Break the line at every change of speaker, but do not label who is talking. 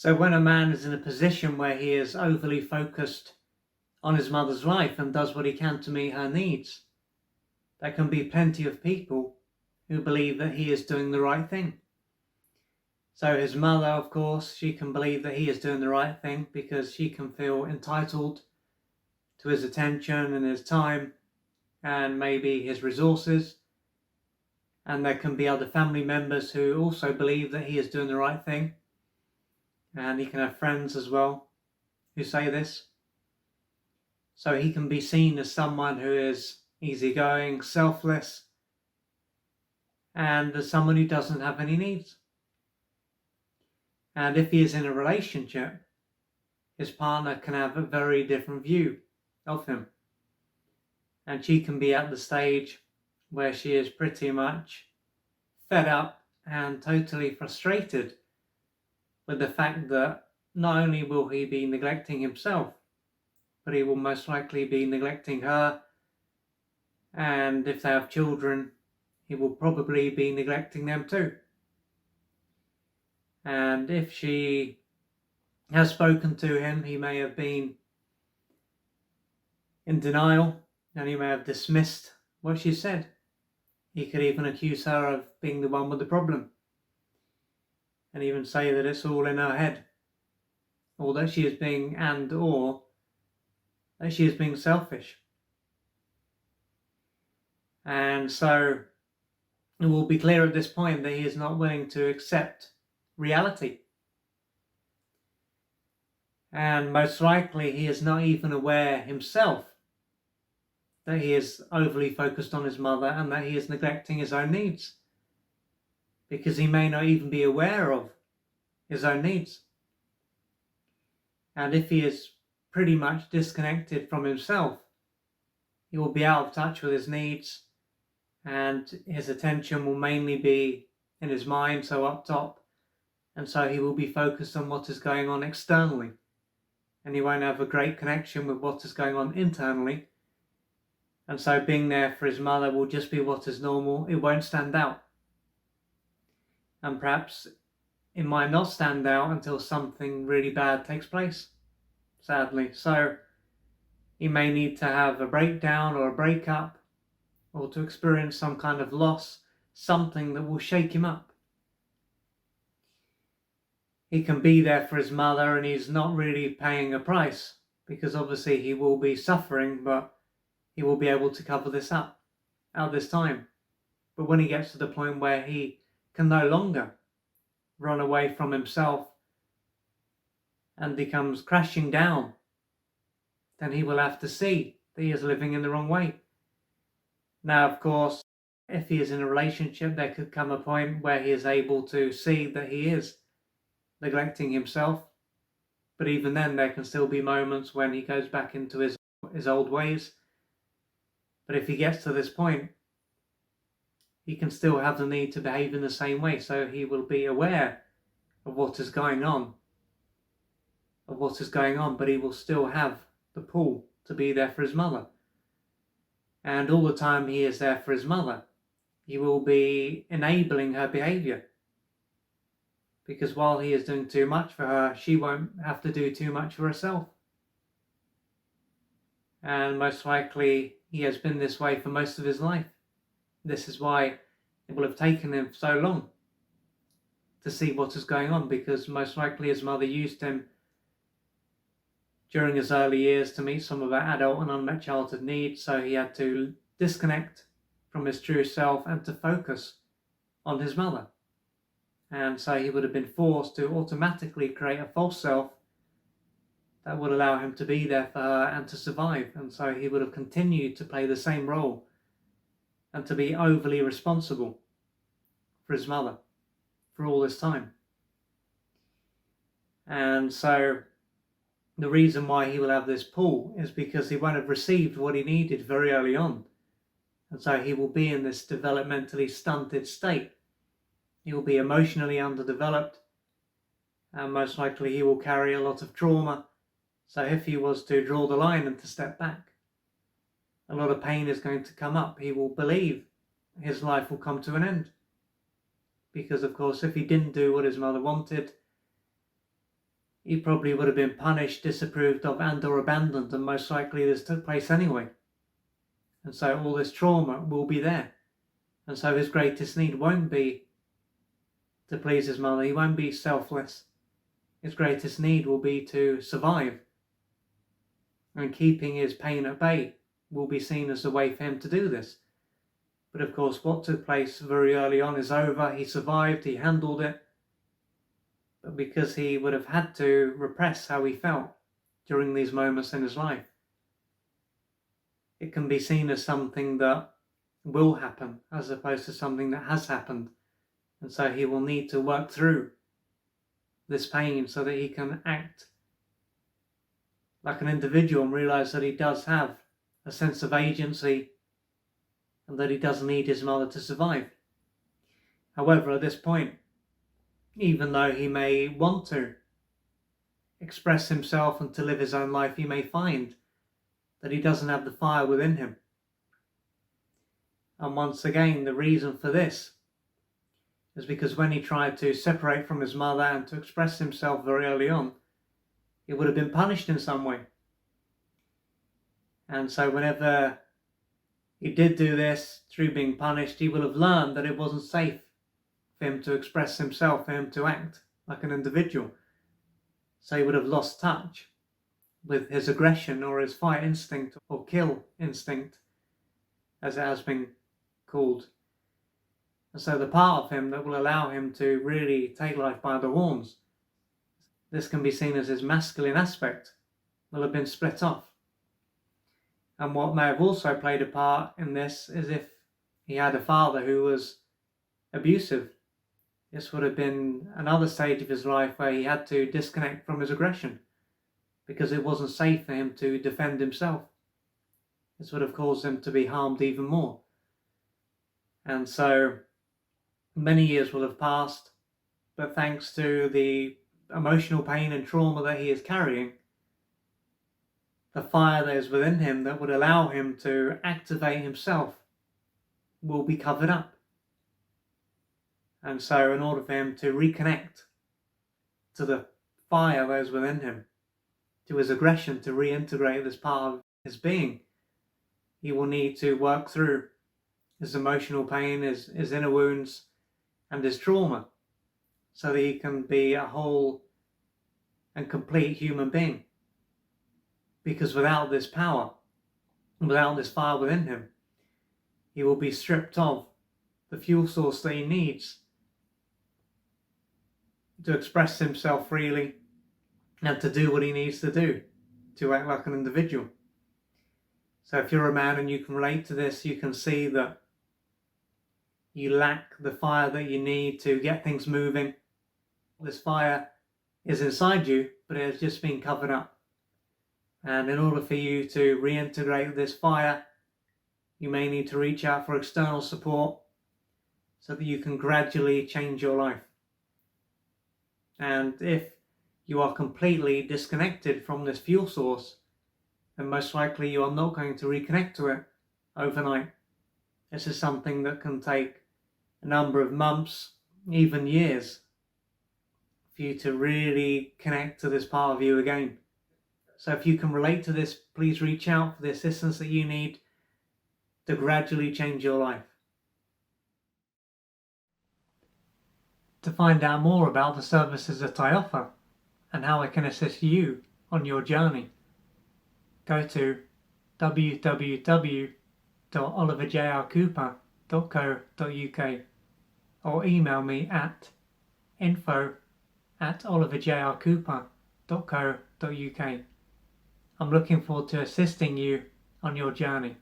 So when a man is in a position where he is overly focused on his mother's life and does what he can to meet her needs, there can be plenty of people who believe that he is doing the right thing. So his mother, of course, she can believe that he is doing the right thing because she can feel entitled to his attention and his time and maybe his resources. And there can be other family members who also believe that he is doing the right thing. And he can have friends as well who say this. So he can be seen as someone who is easygoing, selfless, and as someone who doesn't have any needs. And if he is in a relationship, his partner can have a very different view of him. And she can be at the stage where she is pretty much fed up and totally frustrated with the fact that not only will he be neglecting himself, but he will most likely be neglecting her. And if they have children, he will probably be neglecting them too. And if she has spoken to him, he may have been in denial and he may have dismissed what she said. He could even accuse her of being the one with the problem and even say that it's all in her head, or that she is being that she is being selfish. And so it will be clear at this point that he is not willing to accept reality. And most likely he is not even aware himself that he is overly focused on his mother and that he is neglecting his own needs, because he may not even be aware of his own needs. And if he is pretty much disconnected from himself, he will be out of touch with his needs, and his attention will mainly be in his mind, so up top, and so he will be focused on what is going on externally, and he won't have a great connection with what is going on internally. And so being there for his mother will just be what is normal. It won't stand out. And perhaps it might not stand out until something really bad takes place, sadly. So he may need to have a breakdown or a breakup, or to experience some kind of loss, something that will shake him up. He can be there for his mother and he's not really paying a price, because obviously he will be suffering, but he will be able to cover this up at this time. But when he gets to the point where he can no longer run away from himself and becomes crashing down, then he will have to see that he is living in the wrong way. Now, of course, if he is in a relationship, there could come a point where he is able to see that he is neglecting himself. But even then, there can still be moments when he goes back into his old ways. But if he gets to this point, he can still have the need to behave in the same way. So he will be aware of what is going on, but he will still have the pull to be there for his mother. And all the time he is there for his mother, he will be enabling her behavior. Because while he is doing too much for her, she won't have to do too much for herself. And most likely he has been this way for most of his life. This is why it will have taken him so long to see what is going on, because most likely his mother used him during his early years to meet some of her adult and unmet childhood needs, so he had to disconnect from his true self and to focus on his mother. And so he would have been forced to automatically create a false self that would allow him to be there for her and to survive. And so he would have continued to play the same role and to be overly responsible for his mother for all this time. And so the reason why he will have this pull is because he won't have received what he needed very early on. And so he will be in this developmentally stunted state. He will be emotionally underdeveloped, and most likely he will carry a lot of trauma. So if he was to draw the line and to step back, a lot of pain is going to come up. He will believe his life will come to an end. Because of course, if he didn't do what his mother wanted, he probably would have been punished, disapproved of, and or abandoned, and most likely this took place anyway. And so all this trauma will be there. And so his greatest need won't be to please his mother. He won't be selfless. His greatest need will be to survive. And keeping his pain at bay will be seen as a way for him to do this. But of course, what took place very early on is over. He survived, he handled it. But because he would have had to repress how he felt during these moments in his life, it can be seen as something that will happen as opposed to something that has happened. And so he will need to work through this pain so that he can act like an individual and realize that he does have a sense of agency and that he does need his mother to survive. However, at this point, even though he may want to express himself and to live his own life, he may find that he doesn't have the fire within him. And once again, the reason for this is because when he tried to separate from his mother and to express himself very early on, he would have been punished in some way. And so whenever he did do this through being punished, he will have learned that it wasn't safe for him to express himself, for him to act like an individual. So he would have lost touch with his aggression or his fight instinct or kill instinct, as it has been called. And so the part of him that will allow him to really take life by the horns, this can be seen as his masculine aspect, will have been split off. And what may have also played a part in this is if he had a father who was abusive. This would have been another stage of his life where he had to disconnect from his aggression because it wasn't safe for him to defend himself. This would have caused him to be harmed even more. And so many years will have passed, but thanks to the emotional pain and trauma that he is carrying, the fire that is within him that would allow him to activate himself will be covered up. And so in order for him to reconnect to the fire that is within him, to his aggression, to reintegrate this part of his being, he will need to work through his emotional pain, his inner wounds, and his trauma, so that he can be a whole and complete human being. Because without this power, without this fire within him, he will be stripped of the fuel source that he needs to express himself freely and to do what he needs to do to act like an individual. So if you're a man and you can relate to this, you can see that you lack the fire that you need to get things moving. This fire is inside you, but it has just been covered up. And in order for you to reintegrate this fire, you may need to reach out for external support so that you can gradually change your life. And if you are completely disconnected from this fuel source, then most likely you are not going to reconnect to it overnight. This is something that can take a number of months, even years, for you to really connect to this part of you again. So if you can relate to this, please reach out for the assistance that you need to gradually change your life. To find out more about the services that I offer and how I can assist you on your journey, go to www.oliverjrcooper.co.uk or email me at info@oliverjrcooper.co.uk. I'm looking forward to assisting you on your journey.